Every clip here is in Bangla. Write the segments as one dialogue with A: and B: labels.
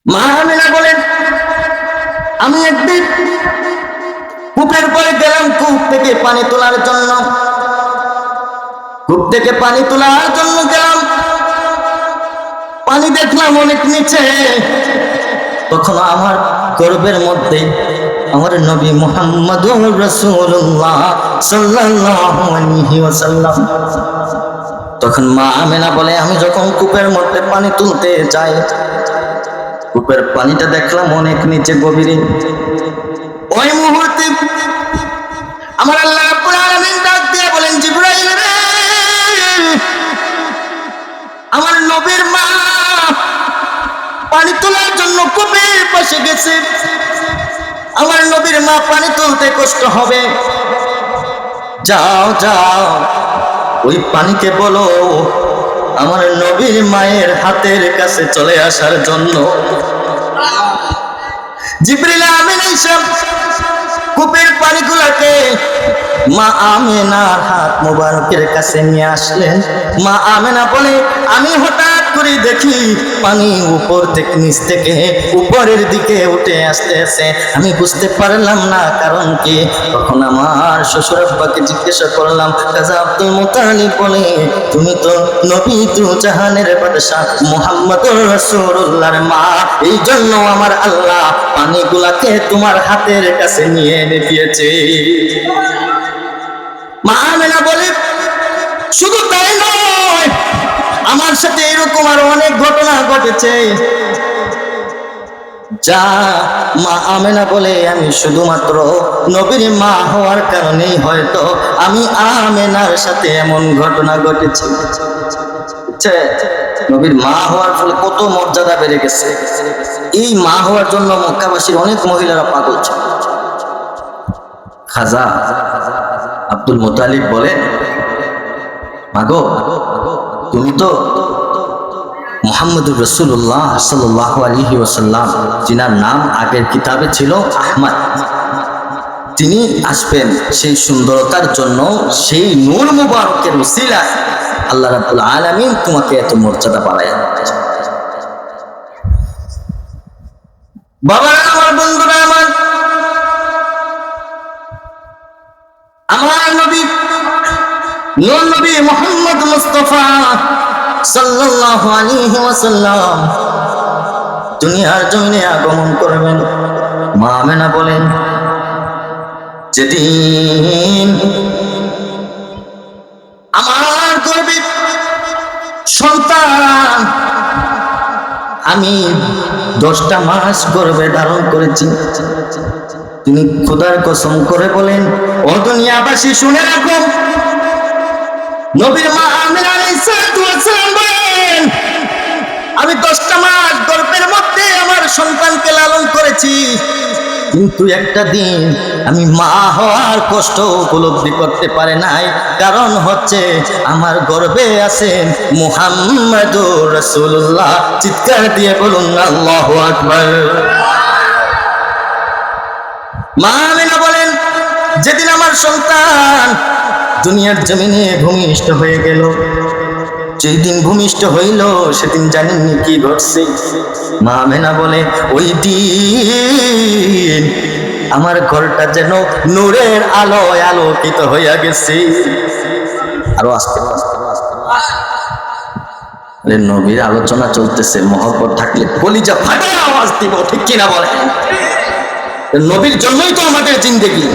A: মা আমিনা বলেন, আমি একদিন কূপের পরে গেলাম কূপ থেকে পানি তোলার জন্য। কূপ থেকে পানি তোলার জন্য গেলাম, পানি দেখলাম অনেক নিচে। তখন আমার গর্বের মধ্যে আমার নবী মুহাম্মদুর রাসূলুল্লাহ সাল্লাল্লাহু আলাইহি ওয়াসাল্লাম। তখন মা আমিনা বলে, আমি যখন কূপের মধ্যে পানি তুলতে যাই, কূপের পানিটা দেখলাম অনেক নিচে গভীরে। ওই মুহূর্তে আমার আল্লাহ রাব্বুল আলামিন ডাক দিয়ে বলেন, জিবরাইল রে, আমার নবীর মা পানি তোলার জন্য কূপের পাশে গেছে। আমার নবীর মা পানি তুলতে কষ্ট হবে, যাও যাও ওই পানিকে বলো আমার নবীর মায়ের হাতের কাছে চলে আসার জন্য। জিবরিল আমিন এসে কূপের পানিগুলোকে মা আমিনার হাত মোবারকের কাছে নিয়ে আসলেন। মা আমিনা বলে, আমি হঠাৎ করে দেখি পানি উপর থেকে নিচ থেকে উপরের দিকে উঠে আসতেছে, আমি বুঝতে পারলাম না কারণ কি। তখন আমার শ্বশুর আব্বাকে জিজ্ঞাসা করলাম, কাজী আব্দুল মুত্তালিব বলে, তুমি তো নবী দু জাহানের বাদশা মুহাম্মদুর রাসূলুল্লাহর মা, এই জন্য আমার আল্লাহ পানিগুলাকে তোমার হাতের কাছে নিয়ে এনে দিয়েছে। মা আমিনা বলে, শুধু তাই নয়, আমার সাথে এরকম আরো অনেক ঘটনা ঘটেছে। যা মা আমিনা বলে, আমি শুধুমাত্র নবীর মা হওয়ার কারণেই হয়তো আমি আমিনার সাথে এমন ঘটনা ঘটেছে। নবীর মা হওয়ার ফলে কত মর্যাদা বেড়ে গেছে। এই মা হওয়ার জন্য মক্কাবাসীর অনেক মহিলারা পাগল ছিল। খাজা আব্দুল মুত্তালিব বলেন, মাগো তুমি তো মুহাম্মদুর রাসূলুল্লাহ সাল্লাল্লাহু আলাইহি ওয়াসাল্লাম, যিনার নাম আগের কিতাবে ছিল আহমদ, তিনি আসবেন সেই সুন্দরতার জন্য, সেই নূর মুবারকের উসিলায় আল্লাহ রাব্বুল আলামিন তোমাকে এত মর্যাদা বাড়ায়। বাবারা আমার, বন্ধুরা আমার, আমার নবী নূর নবী মুহাম্মদ মুস্তাফা সাল্লাল্লাহু আলাইহি ওয়াসাল্লাম দুনিয়ার জমিনে আগমন করবেন। মা আমিনা বলেন, যেদিন আমার গর্ভে সন্তান, আমি 10টা মাস গর্ভে ধারণ করেছি, তিনি খোদার কসম করে বলেন, ও দুনিয়াবাসী শুনে রাখো, নবীর মা আমিনা আলাইহিস সালাম বলেন, আমি 10টা মাস গর্ভের মধ্যে আমার সন্তানকে লালন করেছি, কিন্তু একটা দিন আমি মা হওয়ার কষ্ট উপলব্ধি করতে পারে নাই। কারণ হচ্ছে আমার গর্ভে আছেন মুহাম্মদুর রাসূলুল্লাহ। চিৎকার দিয়ে বলুন আল্লাহু আকবার। মা আমিনা বলেন, যেদিন আমার সন্তান দুনিয়ার জমিনে ভূমিষ্ঠ হয়ে গেল, যেই দিন ভূমিষ্ঠ হইল সেদিন জানেননি কি ঘটছে? মা আমিনা বলে, ওই দিন আমার ঘরটা যেন নূরের আলোয় আলোকিত হইয়া গেছে। আরো আসতে নবীর আলোচনা চলতেছে, মহব্বত থাকলে কলিজা ফাটে আওয়াজ দিব, ঠিক কিনা বলে? নবীর জন্যই তো আমাদের জিন্দেগি।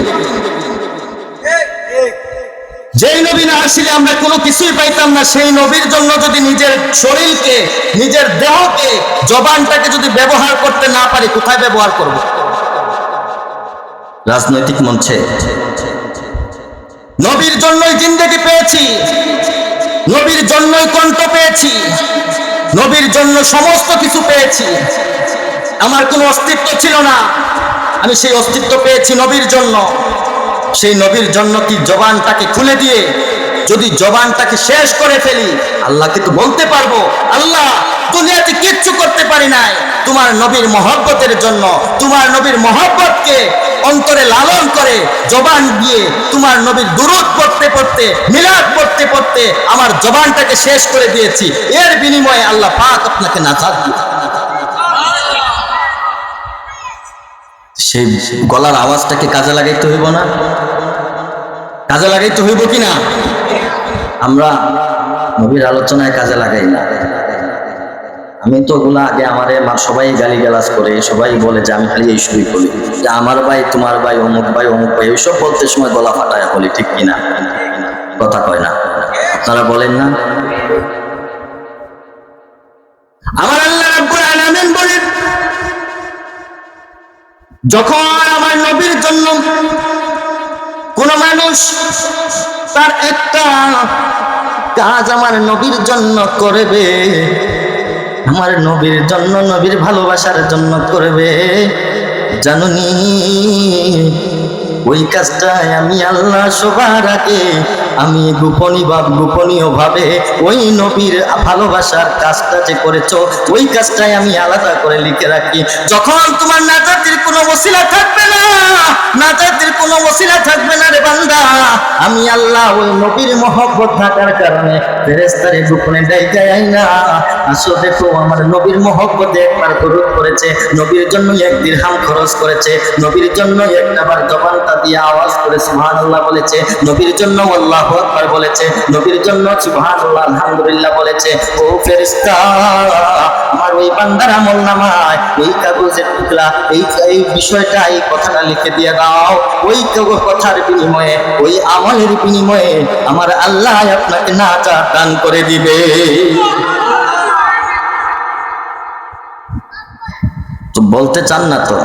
A: যেই নবী না আসলে আমরা কোনো কিছুই পাইতাম না। সেই নবীর জন্য যদি নিজের শরীরকে, নিজের দেহকে, জবানটাকে যদি ব্যবহার করতে না পারি, কোথায় ব্যবহার করব? রাজনৈতিক মঞ্চে। নবীর জন্যই জিন্দেগি পেয়েছি, নবীর জন্যই কণ্ঠ পেয়েছি, নবীর জন্য সমস্ত কিছু পেয়েছি। আমার কোনো অস্তিত্ব ছিল না, আমি সেই অস্তিত্ব পেয়েছি নবীর জন্য। সেই নবীর জন্য কি জবানটাকে খুলে দিয়ে যদি জবানটাকে শেষ করে ফেলি, আল্লাহকে তো বলতে পারবো, আল্লাহ দুনিয়াতে কিচ্ছু করতে পারি নাই, তোমার নবীর মহব্বতের জন্য, তোমার নবীর মহব্বতকে অন্তরে লালন করে জবান দিয়ে তোমার নবীর দুরূদ পড়তে পড়তে, মিলাদ পড়তে পড়তে আমার জবানটাকে শেষ করে দিয়েছি। এর বিনিময়ে আল্লাহ পাক আপনাকে নাজাত দিয়েছে। সেই গলার আওয়াজটাকে কাজে লাগাইতে হইব না? কাজে লাগাইতে হইব কি না? আমরা নবীর আলোচনায় কাজে লাগাই না। আমি তো ওগুলা আগে আমারে সবাই গালি গালাজ করে, সবাই বলে যে আমি খালি এইসবই বলি, যে আমার ভাই, তোমার ভাই, অমুক ভাই, অমুক ভাই, এইসব বলতে সময় গলা ফাটায় বলি, ঠিক কিনা? কথা কয় না? আপনারা বলেন না? আমার আল্লাহ রাব্বুল আলামিন বলেন, যখন আমার নবীর জন্য কোন মানুষ তার একটা কাজ আমার নবীর জন্য করবে, আমার নবীর জন্য, নবীর ভালোবাসার জন্য করবে, জানুনি ওই কাজটাই আমি আল্লাহ সবার আগে আমি গোপনীয় ভাবে ওই নবীর ভালোবাসার কাজটা যে করেছো ওই কাজটাই আমি আলাদা করে লিখে রাখি। যখন তোমার নাজাতের কোনো ওসিলা থাকবে না, নাজাতের কোনো ওসিলা থাকবে না রে বান্দা, আমি আল্লাহ ওই নবীর মহব্বত থাকার কারণে ফেরেশতারে গোপনে ডাইকাই আইনা আসো দেখো আমার নবীর মহব্বতে একবার দরুদ করেছে, নবীর জন্য 1 দিরহাম খরচ করেছে, নবীর জন্য একবার জবানটা দিয়ে আওয়াজ করে সুবহানাল্লাহ বলেছে, নবীর জন্য আল্লাহু আকবার বলেছে, নবীর জন্য সুবহানাল্লাহ আলহামদুলিল্লাহ বলেছে। ও ফেরেশতা, আমার ওই বান্দার আমলনামায় এই কাগজের টুকরা এই বিষয়টা, এই কথাটা লিখে দিয়ে দাও। ওই কথার বিনিময়ে, ওই আমলের বিনিময়ে আমার আল্লাহ আপনাকে নাজাত দান করে দিবে। তো বলতে চান না তো?